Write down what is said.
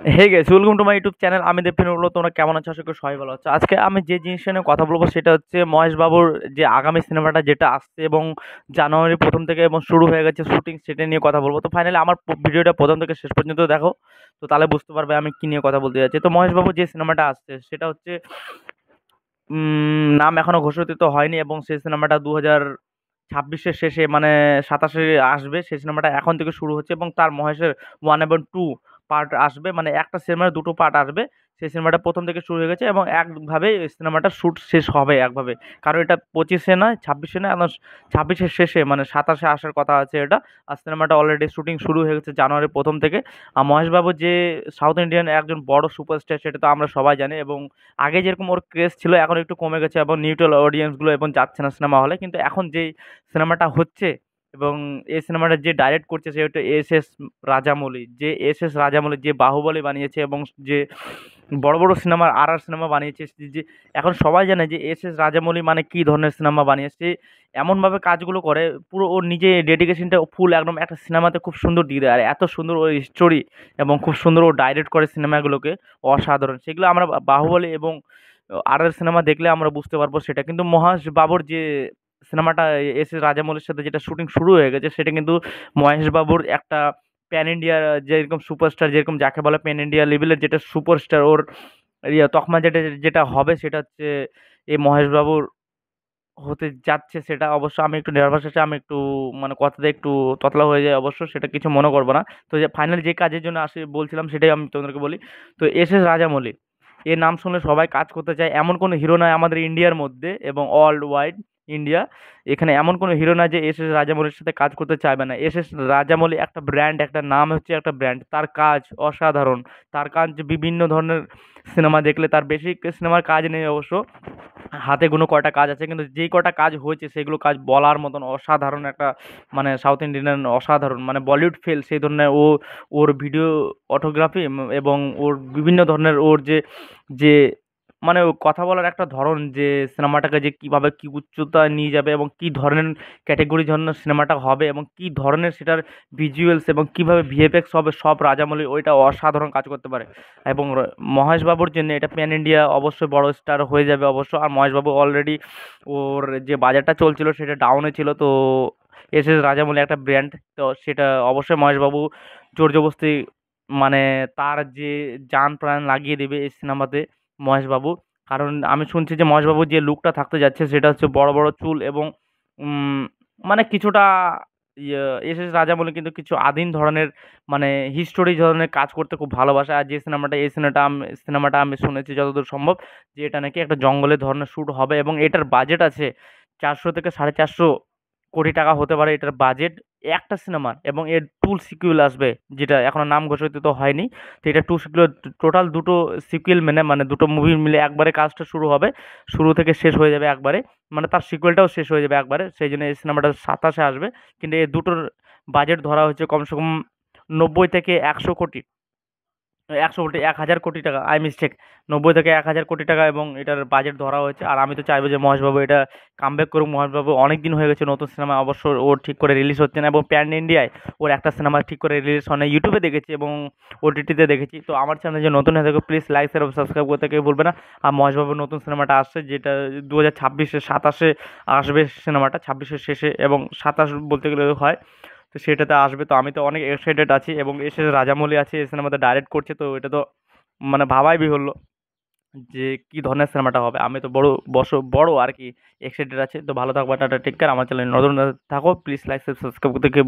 Hey guys, welcome to my YouTube channel. আমি দেবপ্রিয় বলবো, তোমরা কেমন আছো? আশা করি সবাই ভালো আছো। আজকে আমি যে জিনিসটা নিয়ে কথা বলবো সেটা হচ্ছে মহেশ বাবুর যে আগামী সিনেমাটা যেটা আসছে এবং জানুয়ারি প্রথম থেকে এবং শুরু হয়ে গেছে শুটিং, সেটা নিয়ে কথা বলবো। তো ফাইনালি আমার ভিডিওটা প্রথম থেকে শেষ পর্যন্ত দেখো, তো তাহলে বুঝতে পারবে আমি কি নিয়ে কথা বলতে যাচ্ছি। তো মহেশ বাবুর যে সিনেমাটা আসছে সেটা হচ্ছে নাম এখনো ঘোষিত হয়নি এবং সেই সিনেমাটা 2026-এর শেষে মানে 27-এ আসবে। সেই সিনেমাটা এখন থেকে শুরু হচ্ছে এবং তার মহেশের 1 এবং 2 পার্ট আসবে। মানে একটা সিনেমার দুটো পার্ট আসবে। সেই সিনেমাটা প্রথম থেকে শুরু হয়ে গেছে এবং একভাবে এই সিনেমাটার শুট শেষ হবে একভাবে। কারণ এটা 25-এ নয়, 26-এ নয়, একদম 26-এর শেষে মানে 27-এ আসার কথা আছে এটা। আর সিনেমাটা অলরেডি শুটিং শুরু হয়ে গেছে জানুয়ারির প্রথম থেকে। আর মহেশবাবু যে সাউথ ইন্ডিয়ান একজন বড় সুপারস্টার সেটা তো আমরা সবাই জানি এবং আগে যেরকম ওর ক্রেজ ছিল এখন একটু কমে গেছে এবং নিউট্রাল অডিয়েন্সগুলো এবং যাচ্ছে না সিনেমা হলে। কিন্তু এখন যেই সিনেমাটা হচ্ছে এবং এই সিনেমাটা যে ডাইরেক্ট করছে সে হচ্ছে এস রাজামৌলি। যে এস রাজামৌলি যে বাহুবলী বানিয়েছে এবং যে বড় বড় সিনেমার সিনেমা বানিয়েছে, যে এখন সবাই জানে যে এস রাজামৌলি মানে কী ধরনের সিনেমা বানিয়েছে। এমনভাবে কাজগুলো করে, পুরো ওর নিজে ডেডিকেশনটা ফুল একদম একটা সিনেমাতে খুব সুন্দর দিয়ে দেয়। আর এত সুন্দর ওর স্টোরি এবং খুব সুন্দর ও ডাইরেক্ট করে সিনেমাগুলোকে, অসাধারণ। সেগুলো আমরা বাহুবলী এবং সিনেমা দেখলে আমরা বুঝতে পারবো সেটা। কিন্তু মহেশ বাবুর যে সিনেমাটা এস এস রাজামৌলির সাথে যেটা শুটিং শুরু হয়ে গেছে সেটা কিন্তু মহেশ বাবুর একটা প্যান ইন্ডিয়া, যেরকম সুপারস্টার, যেরকম যাকে বলে প্যান ইন্ডিয়া লেভেলের যেটা সুপারস্টার, ওর তকমা যেটা যেটা হবে সেটা হচ্ছে এই মহেশ বাবুর হতে যাচ্ছে। সেটা অবশ্য আমি একটু নার্ভাস আছি, আমি একটু মানে কথাতে একটু ততলা হয়ে যায় অবশ্য, সেটা কিছু মনে করবো না। তো যে ফাইনালি যে কাজের জন্য আসি বলছিলাম সেটাই আমি তোমাদেরকে বলি। তো এস এস রাজামৌলি এর নাম শুনলে সবাই কাজ করতে চায়। এমন কোনো হিরো নয় আমাদের ইন্ডিয়ার মধ্যে এবং ওয়ার্ল্ড ওয়াইড ইন্ডিয়া, এখানে এমন কোনো হিরো না যে এস এস রাজামৌলির সাথে কাজ করতে চাইবে না। এস এস রাজামৌলি একটা ব্র্যান্ড, একটা নাম হচ্ছে একটা ব্র্যান্ড। তার কাজ অসাধারণ। তার কাজ বিভিন্ন ধরনের সিনেমা দেখলে, তার বেশি সিনেমার কাজ নেই অবশ্য, হাতে গোনা কয়টা কাজ আছে, কিন্তু যেই কটা কাজ হয়েছে সেগুলো কাজ বলার মতন অসাধারণ। একটা মানে সাউথ ইন্ডিয়ান অসাধারণ, মানে বলিউড ফেল সেই ধরনের ওর ভিডিও অটোগ্রাফি এবং ওর বিভিন্ন ধরনের ওর যে যে মানে ও কথা বলার একটা ধরন, যে সিনেমাটাকে যে কীভাবে কী উচ্চতায় নিয়ে যাবে এবং কী ধরনের ক্যাটেগরির জন্য সিনেমাটা হবে এবং কী ধরনের সেটার ভিজুয়ালস এবং কীভাবে ভিএফএক্স হবে, সব রাজামৌলি ওইটা অসাধারণ কাজ করতে পারে। এবং মহেশ বাবুর জন্য এটা প্যান ইন্ডিয়া অবশ্যই বড় স্টার হয়ে যাবে অবশ্য। আর মহেশ বাবু অলরেডি ওর যে বাজারটা চলছিল সেটা ডাউনে ছিল, তো এস এস রাজামৌলি একটা ব্র্যান্ড, তো সেটা অবশ্যই মহেশ বাবু জোর জবরদস্তি মানে তার যে জান প্রাণ লাগিয়ে দেবে এই সিনেমাতে মহেশ বাবু। কারণ আমি শুনছি যে মহেশ বাবুর যে লুকটা থাকতে যাচ্ছে সেটা হচ্ছে বড় বড় চুল এবং উম, মানে কিছুটা ইয়ে, এস এস রাজামৌলি কিন্তু কিছু আদিম ধরনের মানে হিস্টোরি ধরনের কাজ করতে খুব ভালোবাসে। আর যে সিনেমাটা এই সিনেমাটা আমি শুনেছি যতদূর সম্ভব যে এটা নাকি একটা জঙ্গলের ধরনের শ্যুট হবে এবং এটার বাজেট আছে 400 থেকে 450 কোটি টাকা হতে পারে এটার বাজেট একটা সিনেমার। এবং এর 2 সিকুয়েল আসবে, যেটা এখনো নাম ঘোষিত তো হয়নি। তো এটা 2 সিকুয়েল, টোটাল দুটো সিকুয়েল মানে দুটো মুভি মিলে একবারে কাজটা শুরু হবে, শুরু থেকে শেষ হয়ে যাবে একবারে। মানে তার সিকুয়েলটাও শেষ হয়ে যাবে একবারে, সেই জন্য এই সিনেমাটা 27-এ আসবে। কিন্তু এই দুটোর বাজেট ধরা হয়েছে কমসে কম 90 থেকে 100 কোটি, 100 কোটি, 1000 কোটি টাকা, আই মিস্টেক, 90 থেকে 1000 কোটি টাকা এবং এটার বাজেট ধরা হয়েছে। আর আমি তো চাইবো যে মহেশবাবু এটা কামব্যাক করুক। মহেশবাবু অনেক দিন হয়ে গেছে নতুন সিনেমা অবশ্য ওর ঠিক করে রিলিজ হচ্ছে না এবং প্যান ইন্ডিয়ায় ওর একটা সিনেমা ঠিক করে রিলিজ হয় না। ইউটিউবে দেখেছি এবং ওটিটিতে দেখেছি। তো আমার চ্যানেল যে নতুন হয়ে থাকে প্লিজ লাইক শেয়ার এবং সাবস্ক্রাইব করতে কেউ ভুলবে না। আর মহেশবাবুর নতুন সিনেমাটা আসছে যেটা 2026-এ 27-এ আসবে সিনেমাটা, 26-এর শেষে এবং 27 বলতে গেলে হয়। তো সেটাতে আসবে, তো আমি তো অনেক এক্সাইটেড আছি এবং এসে রাজামৌলি আছে এই সিনেমাতে ডাইরেক্ট করছে, তো এটা তো মানে ভাবাই বিহল্য যে কি ধরনের সিনেমাটা হবে। আমি তো বড় আর কি এক্সাইটেড আছি। তো ভালো থাকবা, টাটা, টেক কেয়ার। আমার চ্যানেল নতুন থাকো প্লিজ লাইক সাবস্ক্রাইব করতে কেউ